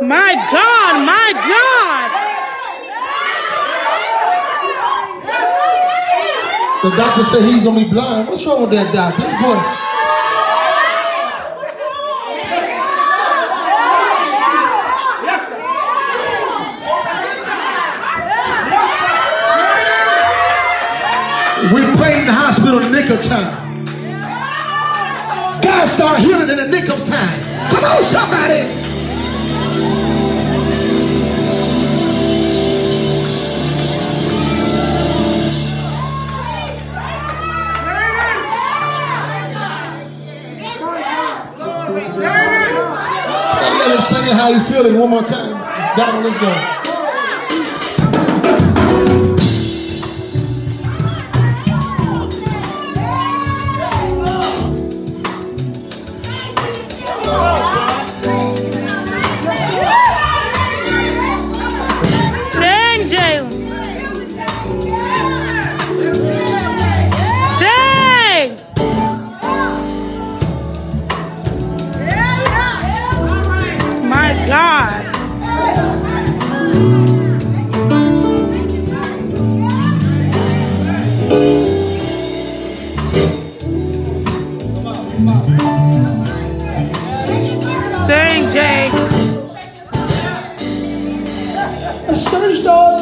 My God, my God. The doctor said he's gonna be blind. What's wrong with that doctor? This boy. We prayed in the hospital in the nick of time. God started healing in the nick of time. Come on, somebody. Let him sing it how you feel it one more time. That one, let's go. Sing, Jay. I searched all